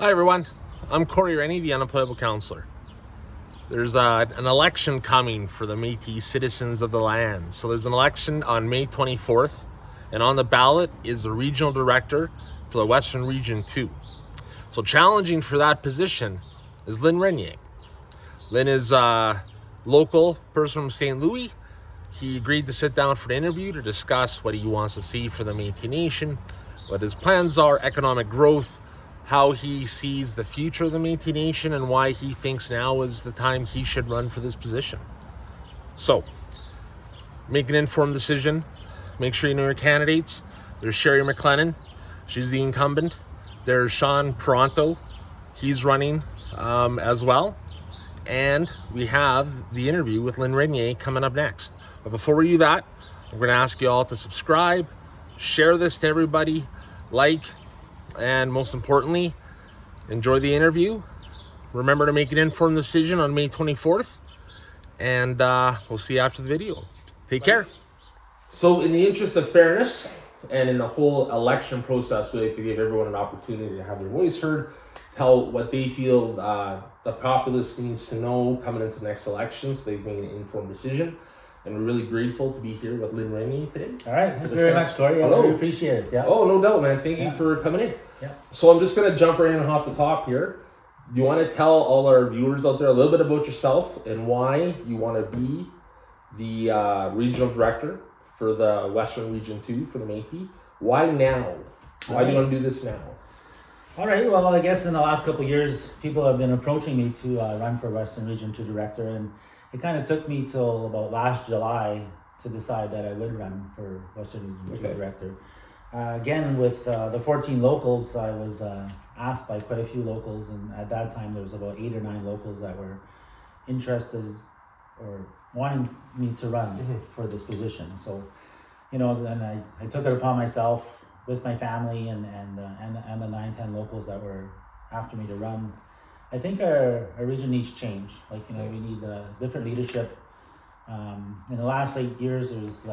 Hi everyone, I'm Corey Rennie, the unemployable counselor. There's an election coming for the Métis citizens of the land. So there's an election on May 24th, and on the ballot is the regional director for the Western Region 2. So challenging for that position is Lynn Regnier. Lynn is a local person from St. Louis. He agreed to sit down for an interview to discuss what he wants to see for the Métis Nation, what his plans are, economic growth, how he sees the future of the Métis Nation, and why he thinks now is the time he should run for this position. So, make an informed decision. Make sure you know your candidates. There's Sherry McLennon. She's the incumbent. There's Sean Pronto. He's running as well. And we have the interview with Lynn Regnier coming up next. But before we do that, I'm going to ask you all to subscribe, share this to everybody, like, and most importantly, enjoy the interview. Remember to make an informed decision on May 24th, and we'll see you after the video. Take care. So in the interest of fairness and in the whole election process, we like to give everyone an opportunity to have their voice heard, tell what they feel the populace needs to know coming into the next election so they can make an informed decision. And we're really grateful to be here with Lynn Regnier today. All right, thank you very much, Corey. I really appreciate it. Yeah. Oh, no doubt, man. Thank you for coming in. Yeah. So I'm just going to jump right in off the top here. Do you want to tell all our viewers out there a little bit about yourself and why you want to be the regional director for the Western Region 2 for the Métis? Why now? Why do you want to do this now? All right, well, I guess in the last couple of years, people have been approaching me to run for Western Region 2 director, and it kind of took me till about last July to decide that I would run for Western Region 2 director. Again, with the 14 locals, I was asked by quite a few locals, and at that time there was about 8 or 9 locals that were interested or wanting me to run for this position. So, you know, then I took it upon myself with my family and the 9-10 locals that were after me to run. I think our region needs change. Like, you know, we need different leadership. In the last 8 years, there's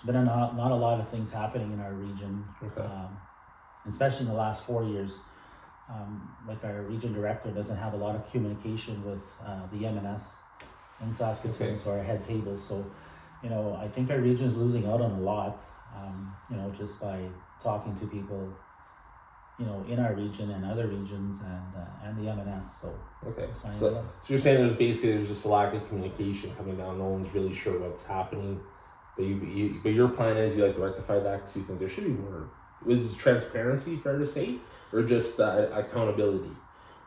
been not a lot of things happening in our region, especially in the last 4 years. Like our region director doesn't have a lot of communication with the M&S in Saskatoon, so our head table. So, you know, I think our region is losing out on a lot, you know, just by talking to people, you know, in our region and other regions and the M&S. So so you're saying there's just a lack of communication coming down. No one's really sure what's happening, but your plan is you like to rectify that because you think there should be more. Is transparency fair to say, or just accountability?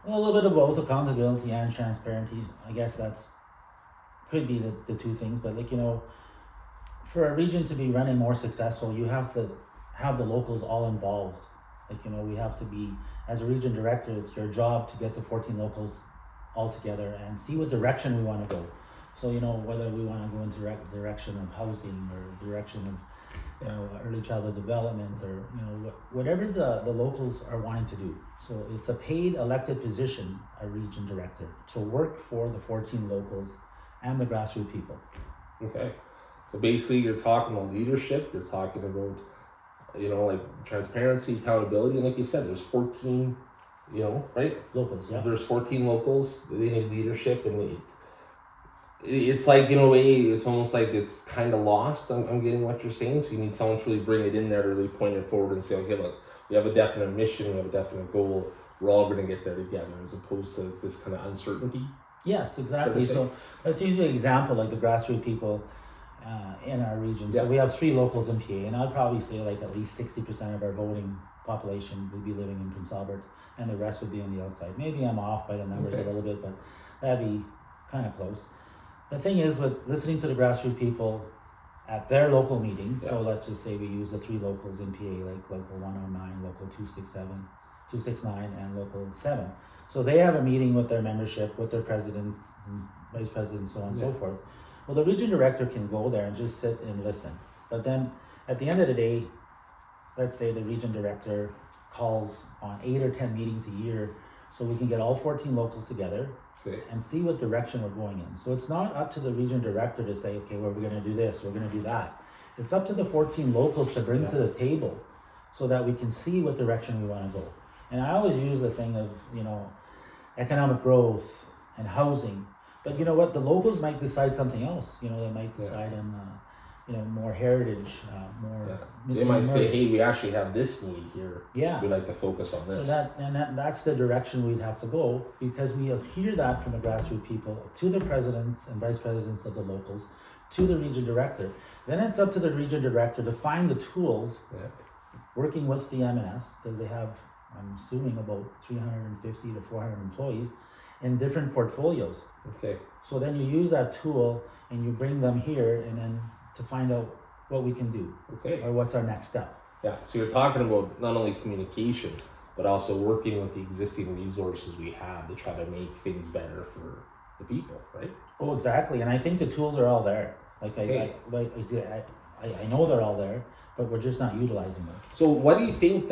Well, a little bit of both, accountability and transparency. I guess that's could be the two things. But, like, you know, for a region to be running more successful, you have to have the locals all involved. Like, you know, we have to be, as a region director, it's your job to get the 14 locals all together and see what direction we want to go. So, you know, whether we want to go into direction of housing or direction of, you know, early childhood development, or, you know, whatever the locals are wanting to do. So it's a paid elected position, a region director, to work for the 14 locals and the grassroots people. Okay. So basically you're talking about leadership, you're talking about, you know, like transparency, accountability, and like you said, there's 14, you know, right? Locals, yeah. If there's 14 locals, they need leadership, and it's like, in a way, it's almost like it's kind of lost. I'm getting what you're saying. So you need someone to really bring it in there, to really point it forward and say, okay, look, we have a definite mission, we have a definite goal, we're all going to get there together, as opposed to this kind of uncertainty. Yes, exactly. So let's use an example, like the grassroots people in our region. So we have 3 locals in PA, and I'd probably say like at least 60% of our voting population would be living in Prince Albert, and the rest would be on the outside. Maybe I'm off by the numbers a little bit, but that'd be kind of close. The thing is, with listening to the grassroots people at their local meetings, so let's just say we use the 3 locals in PA, like local 109, local 269, and local 7. So they have a meeting with their membership, with their presidents and vice presidents, so on and so forth. Well, the region director can go there and just sit and listen. But then at the end of the day, let's say the region director calls on 8 or 10 meetings a year, so we can get all 14 locals together and see what direction we're going in. So it's not up to the region director to say, okay, well, we're going to do this, we're going to do that. It's up to the 14 locals to bring to the table so that we can see what direction we want to go. And I always use the thing of, economic growth and housing. But you know what? The locals might decide something else. They might decide on, more heritage, more. Yeah. They missing might say, murder. hey, we actually have this need here. Yeah. We'd like to focus on So this. that's the direction we'd have to go, because we hear that from the grassroots people to the presidents and vice presidents of the locals, to the region director. Then it's up to the region director to find the tools, Yeah. working with the M&S, because they have, I'm assuming, about 350 to 400 employees in different portfolios. Okay. So then you use that tool and you bring them here, and then to find out what we can do Okay. or what's our next step. Yeah. So you're talking about not only communication, but also working with the existing resources we have to try to make things better for the people, right? Oh, exactly. And I think the tools are all there. Like Okay. I know they're all there, but we're just not utilizing them. So what do you think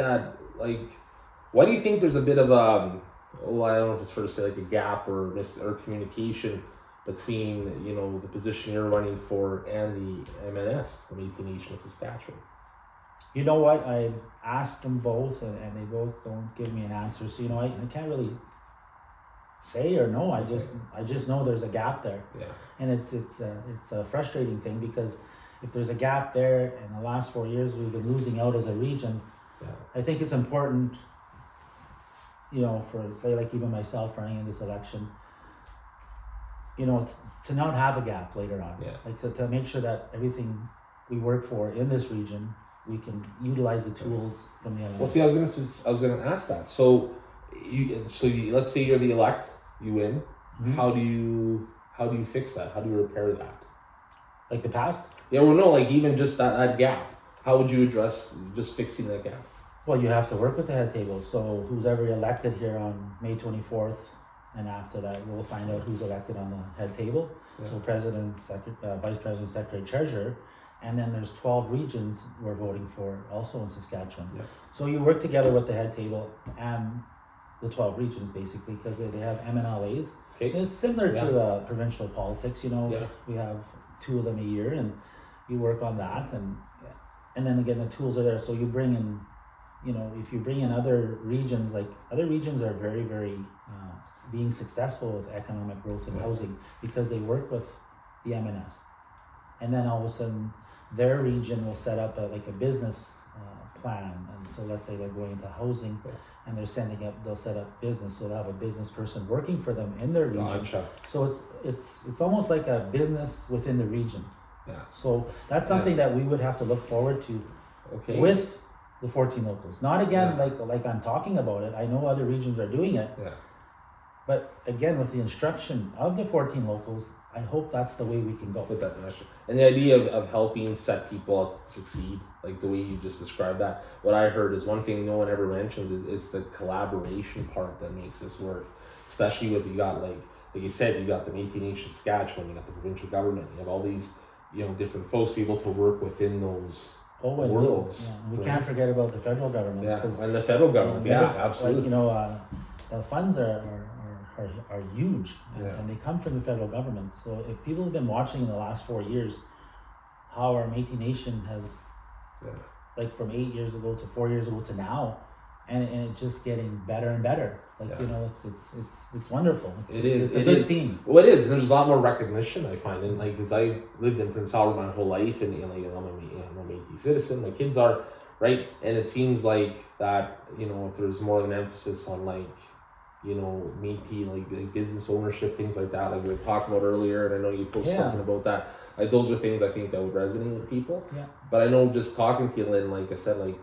why do you think there's a bit of I don't know if it's fair to say like a gap or communication between, the position you're running for and the MNS, the Métis Nation of Saskatchewan? You know what? I've asked them both, and they both don't give me an answer. So I can't really say or no. I just know there's a gap there, Yeah. and it's a frustrating thing, because if there's a gap there, in the last 4 years we've been losing out as a region. Yeah. I think it's important, for, say, like even myself running in this election, to not have a gap later on. Yeah. Like to make sure that everything we work for in this region, we can utilize the tools from the Well, elements. see, I was gonna ask that. So you let's say you're the elect, you win. Mhm. How do you fix that? How do you repair that? Like the past? Yeah, well, no, like even just that gap. How would you address just fixing that gap? Well, you have to work with the head table. So who's ever elected here on May 24th, and after that, we'll find out who's elected on the head table. Yeah. So president, vice president, secretary, treasurer, and then there's 12 regions we're voting for also in Saskatchewan. Yeah. So you work together with the head table and the 12 regions, basically, because they have MNLAs. Okay. And it's similar Yeah. to provincial politics. Yeah. We have 2 of them a year, and you work on that, and then again the tools are there. So you bring in, if you bring in other regions, like other regions are very, very being successful with economic growth and Yeah. housing, because they work with the M&S, and then all of a sudden their region will set up a business plan. And so let's say they're going into housing, Yeah. and they'll set up business, so they'll have a business person working for them in their region. Gotcha. So it's almost like a business within the region. Yeah. So that's something that we would have to look forward to Okay. with the 14 locals. Not again Yeah. like I'm talking about it. I know other regions are doing it, Yeah. but again with the instruction of the 14 locals, I hope that's the way we can go. With that measure. And the idea of helping set people up to succeed, like the way you just described that, what I heard is one thing no one ever mentions is the collaboration part that makes this work. Especially with you got like you said, you got the Métis Nation Saskatchewan, you got the provincial government, you have all these, different folks able to work within those Oh, and worlds. we right? can't forget about the federal government. Yeah, and the federal government, absolutely. The funds are huge, and, Yeah. and they come from the federal government. So if people have been watching in the last 4 years, how our Métis Nation has, Yeah. like from 8 years ago to 4 years ago to now, and it's just getting better and better. Like Yeah. it's wonderful. It's a It good is. scene. Well, it is. There's a lot more recognition, I find, and because I lived in Prince Albert my whole life, and I'm a Métis citizen. My kids are, right, and it seems like that. If there's more of an emphasis on Métis, like business ownership, things like that, like we were talking about earlier, and I know you posted Yeah. something about that. Like those are things I think that would resonate with people. Yeah. But I know just talking to you, Lynn, like I said, like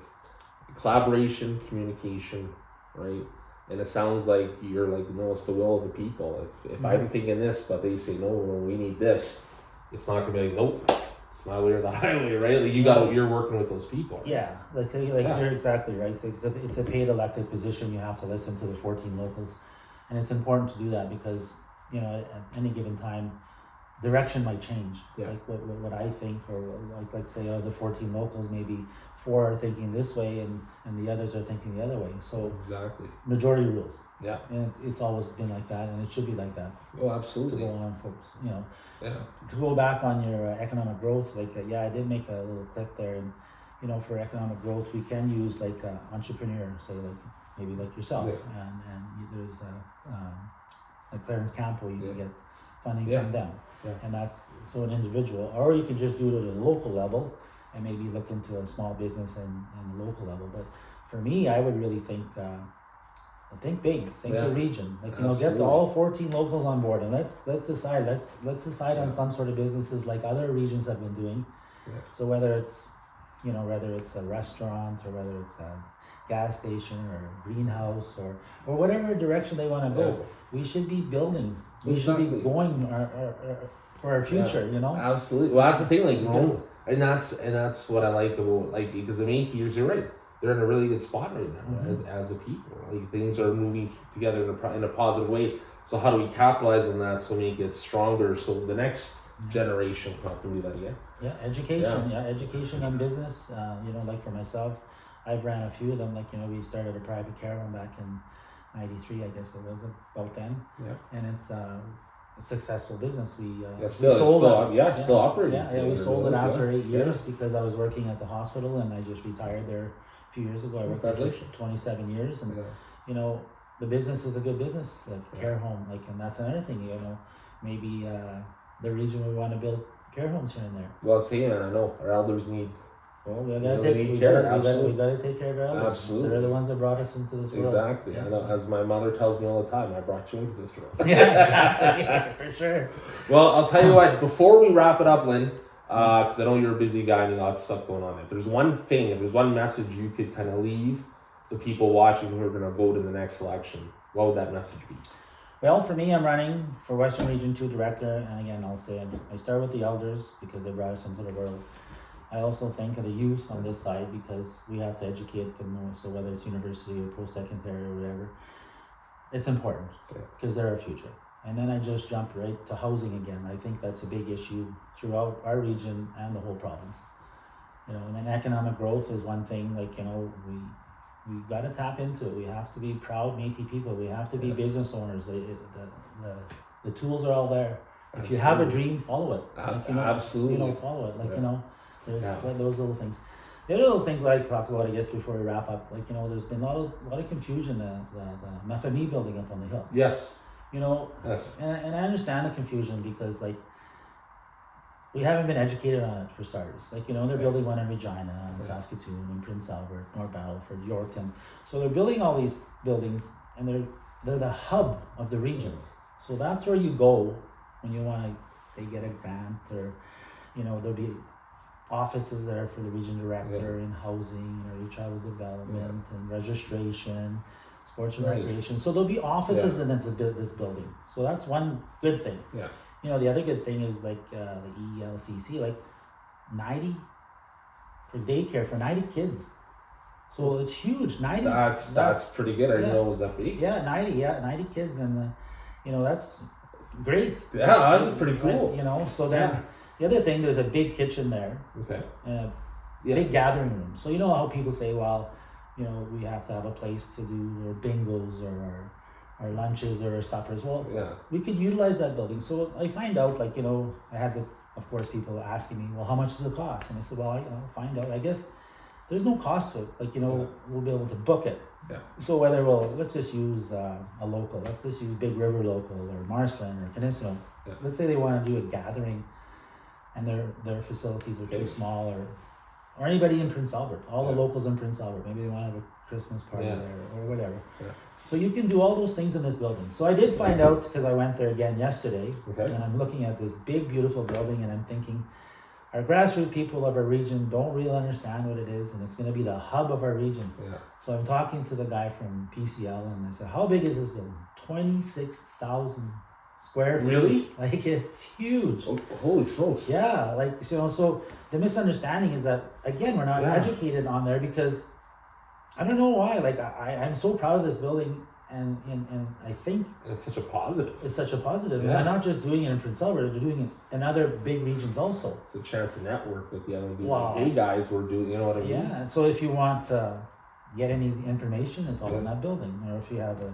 collaboration, communication, right? And it sounds like you're like, no, it's the will of the people. If I'm thinking this, but they say, no, we need this, it's not gonna be like, nope, it's my way or the highway, right? Like you're working with those people. Right? Yeah, you're exactly right. It's a paid elected position. You have to listen to the 14 locals, and it's important to do that because at any given time, direction might change. Yeah. Like what I think, or like say the 14 locals, maybe 4 are thinking this way, and the others are thinking the other way. So Exactly. majority rules, Yeah. and it's always been like that, and it should be like that. Oh, To absolutely. go on, folks. Yeah. To go back on your economic growth, I did make a little clip there, and for economic growth, we can use entrepreneur, say maybe like yourself, Yeah. and there's like Clarence Campo, you can get funding Yeah. from them, Yeah. and that's so an individual, or you can just do it at a local level and maybe look into a small business and the local level. But for me, I would really think big, think Yeah. the region, like, get Absolutely. all 14 locals on board, and let's decide on Yeah. some sort of businesses like other regions have been doing. Yeah. So whether it's a restaurant or whether it's a gas station or a greenhouse or whatever direction they want to go, Yeah. we should be building. We should be Exactly. going for our future. Absolutely. Well, that's the thing, like, and that's what I like about, like, because the Métis, you're right, they're in a really good spot right now as a people. Like, things are moving together in a positive way. So how do we capitalize on that so we get stronger? So the next generation can have to do that again. Yeah, education. Education and business. Like for myself, I've ran a few of them. Like, we started a private care home back in '93, I guess it was about then. Yeah. And it's a successful business. We Still operating. Yeah, we sold it after 8 years Yeah. because I was working at the hospital and I just retired there a few years ago. I worked there for Congratulations. 27 years, and the business is a good business, like care home. Like, and that's another thing. Maybe the reason we want to build care homes here and there. Well, see, man, I know our elders need. Well, we You gotta know, take they need we care, gotta, we gotta, absolutely. we gotta take care of our elders. Absolutely. They're the ones that brought us into this world. Exactly. Yeah. I know. As my mother tells me all the time, I brought you into this world. Yeah, exactly. Yeah, for sure. Well, I'll tell you what. Before we wrap it up, Lynn, because I know you're a busy guy and you got stuff going on. If there's one message you could kind of leave the people watching who are going to vote in the next election, what would that message be? Well, for me, I'm running for Western Region 2 Director, and again, I'll say I start with the elders because they brought us into the world. I also think of the youth on this side because we have to educate them more. So whether it's university or post-secondary or whatever, it's important because they're our future. And then I just jump right to housing again. I think that's a big issue throughout our region and the whole province. And then economic growth is one thing. Like, we got to tap into it. We have to be proud Métis people. We have to be business owners. The tools are all there. If you have a dream, follow it. Like, Absolutely. Follow it. Like, there's those little things. The other little things I talk about, I guess, before we wrap up, like, there's been a lot of confusion. The Maf Building up on the hill. Yes. Yes. And I understand the confusion because, like, we haven't been educated on it for starters. Like, they're building one in Regina, and Saskatoon, and Prince Albert, North Battleford, Yorkton. So they're building all these buildings, and they're the hub of the regions. So that's where you go when you want to, say, get a grant, or, there'll be offices there for the region director in housing or travel development and registration, sports and recreation. So there'll be offices in this building. So that's one good thing. Yeah. The other good thing is like the ELCC, like 90 for daycare for 90 kids. So it's huge. 90. That's pretty good. I didn't know it was that big. Yeah, 90 kids, and that's great. Yeah, that's pretty cool. So then the other thing, there's a big kitchen there. Okay. Big gathering room. So you know how people say, well, we have to have a place to do our bingos or our lunches or our suppers. Well, we could utilize that building. So I find out, like, I had of course, people asking me, well, how much does it cost? And I said, well, find out. I guess there's no cost to it. Like, we'll be able to book it. Yeah. So whether let's just use a local. Let's just use Big River Local or Marshland or Peninsula. Yeah. Let's say they want to do a gathering, and their facilities are too small, or anybody in Prince Albert. All the locals in Prince Albert. Maybe they want to have a Christmas party there or whatever. Yeah. So you can do all those things in this building. So I did find out, because I went there again yesterday, and I'm looking at this big, beautiful building, and I'm thinking, our grassroots people of our region don't really understand what it is, and it's going to be the hub of our region. Yeah. So I'm talking to the guy from PCL, and I said, how big is this building? 26,000 square feet. Really? Like, it's huge. Oh, holy smokes. Yeah, like, so the misunderstanding is that, again, we're not educated on there, because I don't know why. Like, I'm so proud of this building, and I think it's such a positive. It's such a positive. Yeah. And they're not just doing it in Prince Albert; they're doing it in other big regions also. It's a chance to network with the other hey guys who are doing. You know what I mean? Yeah. And so if you want to get any information, it's all in that building. Or if you have a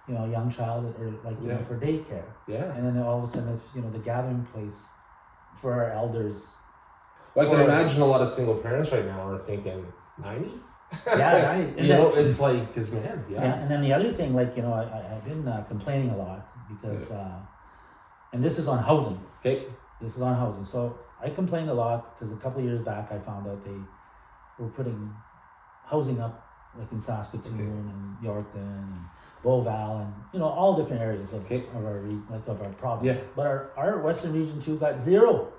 young child, or like for daycare. Yeah. And then all of a sudden, if the gathering place for our elders. Well, I can imagine a lot of single parents right now are thinking 90. Yeah, right. You know, it's like, because man, Yeah, yeah. and then the other thing, like, I've been complaining a lot because, and this is on housing. Okay. This is on housing. So I complained a lot because a couple of years back I found out they were putting housing up like in Saskatoon and Yorkton and Beauval and all different areas of our province. Yeah. But our Western Region 2 got zero.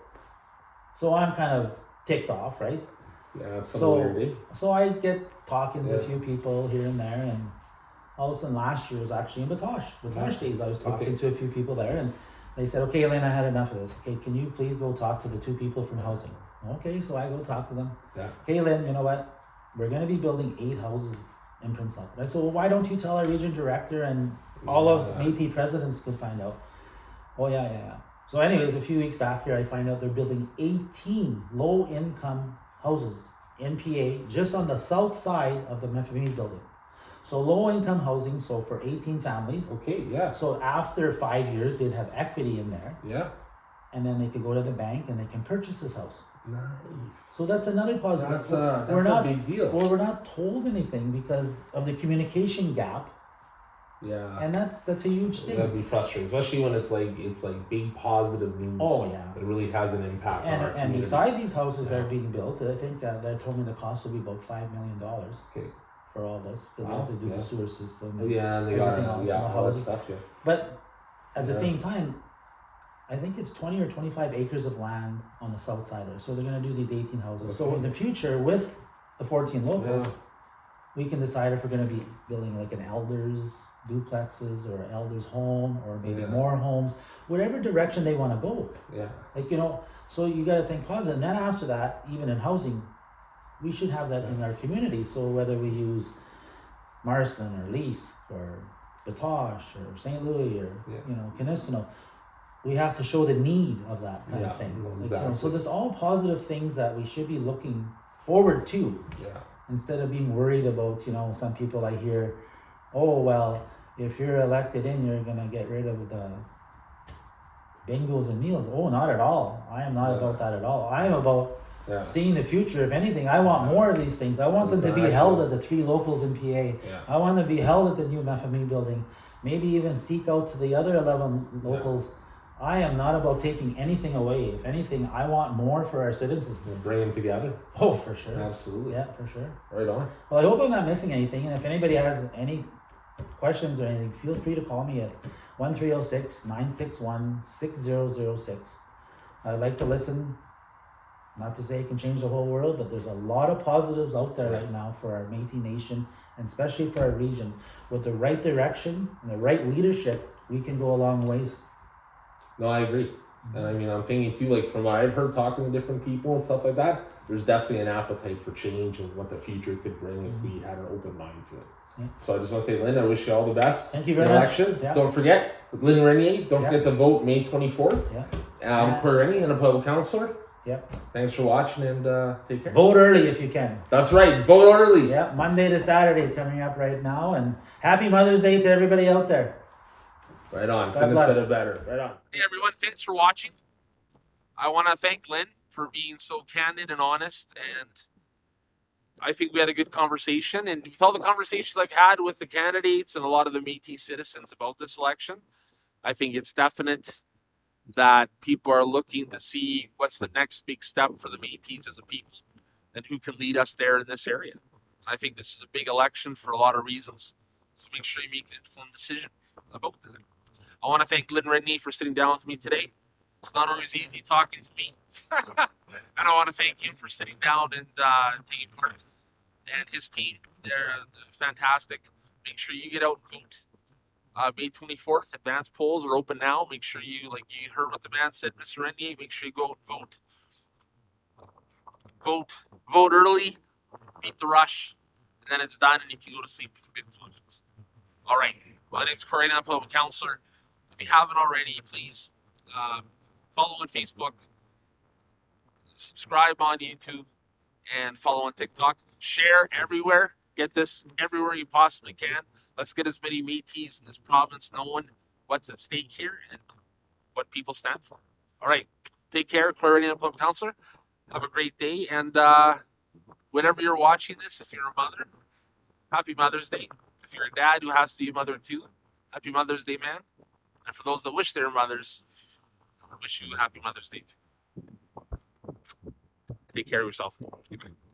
So I'm kind of ticked off, right? Yeah, that's weird. So I get talking to a Yeah. few people here and there, and all of a sudden last year was actually in Batoche days. I was talking to a few people there, and they said, "Okay, Elaine, I had enough of this. Okay, can you please go talk to the two people from housing?" Okay, so I go talk to them. Yeah. Okay, Lynn, you know what? We're going to be building 8 houses in Prince Albert. I said, well, why don't you tell our region director and all of Métis presidents could find out? Oh, yeah. So anyways, a few weeks back here, I find out they're building 18 low-income houses in PA just on the south side of the Maf Building. So low-income housing, so for 18 families. Okay, yeah. So after 5 years, they'd have equity in there. Yeah. And then they could go to the bank and they can purchase this house. Nice. So that's another positive. That's a big deal. Well, we're not told anything because of the communication gap. Yeah. And that's a huge thing. That'd be frustrating, especially when it's like big positive news. Oh yeah. It really has an impact on our And community. beside these houses that are being built, I think they told me the cost will be about $5 million Okay. for all this because they have to do the sewer system. And Yeah, and they got everything else, all that houses. stuff. Yeah. But at the same time, I think it's 20 or 25 acres of land on the south side there. So they're going to do these 18 houses. So in the future, with the 14 locals, we can decide if we're going to be building like an elders duplexes or elders home or maybe more homes, whatever direction they want to go. Yeah. Like, so you got to think positive. And then after that, even in housing, we should have that in our community. So whether we use Marston or Lease or Batoche or St. Louis or, Canistino, we have to show the need of that kind of thing. Exactly. So there's all positive things that we should be looking forward to. Yeah. Instead of being worried about, some people I hear, oh, well, if you're elected in, you're going to get rid of the bingos and meals. Oh, not at all. I am not about that at all. I am about seeing the future. If anything, I want more of these things. I want them to be held at the 3 locals in PA. Yeah. I want them to be held at the new Maf Building. Maybe even seek out to the other 11 locals. I am not about taking anything away. If anything, I want more for our citizens. Bring them together. Oh, for sure. Absolutely. Yeah, for sure. Right on. Well, I hope I'm not missing anything. And if anybody has any questions or anything, feel free to call me at 1-306-961-6006. I'd like to listen. Not to say it can change the whole world, but there's a lot of positives out there right now for our Métis Nation, and especially for our region. With the right direction and the right leadership, we can go a long ways. No, I agree. And I mean, I'm thinking too, like from what I've heard talking to different people and stuff like that, there's definitely an appetite for change and what the future could bring if we had an open mind to it. Yeah. So I just want to say, Lynn, I wish you all the best. Thank you very election. much. Yeah. Don't forget, Lynn Regnier, don't forget to vote May 24th. Yeah. Corey Rennie, and a public councillor. Yep. Thanks for watching and take care. Vote early if you can. That's right. Vote early. Yeah, Monday to Saturday coming up right now. And happy Mother's Day to everybody out there. Right on. God Couldn't have bless. said it better. Right on. Hey everyone, thanks for watching. I want to thank Lynn for being so candid and honest, and I think we had a good conversation. And with all the conversations I've had with the candidates and a lot of the Métis citizens about this election, I think it's definite that people are looking to see what's the next big step for the Métis as a people and who can lead us there in this area. I think this is a big election for a lot of reasons. So make sure you make an informed decision about that. I want to thank Lynn Regnier for sitting down with me today. It's not always easy talking to me. And I want to thank him for sitting down and taking part. And his team, they're fantastic. Make sure you get out and vote. May 24th, advance polls are open now. Make sure you, like you heard what the man said, Mr. Regnier, make sure you go out and vote. Vote early, beat the rush, and then it's done and you can go to sleep with good conscience. All right. My name's Corey, I'm a public councillor. If you haven't already, please follow on Facebook, subscribe on YouTube, and follow on TikTok. Share everywhere. Get this everywhere you possibly can. Let's get as many Métis in this province knowing what's at stake here and what people stand for. All right. Take care. Corey, I'm a public councillor. Have a great day, and whenever you're watching this, if you're a mother, happy Mother's Day. If you're a dad who has to be a mother too, happy Mother's Day, man. And for those that wish they're mothers, I wish you a happy Mother's Day too. Take care of yourself. Goodbye.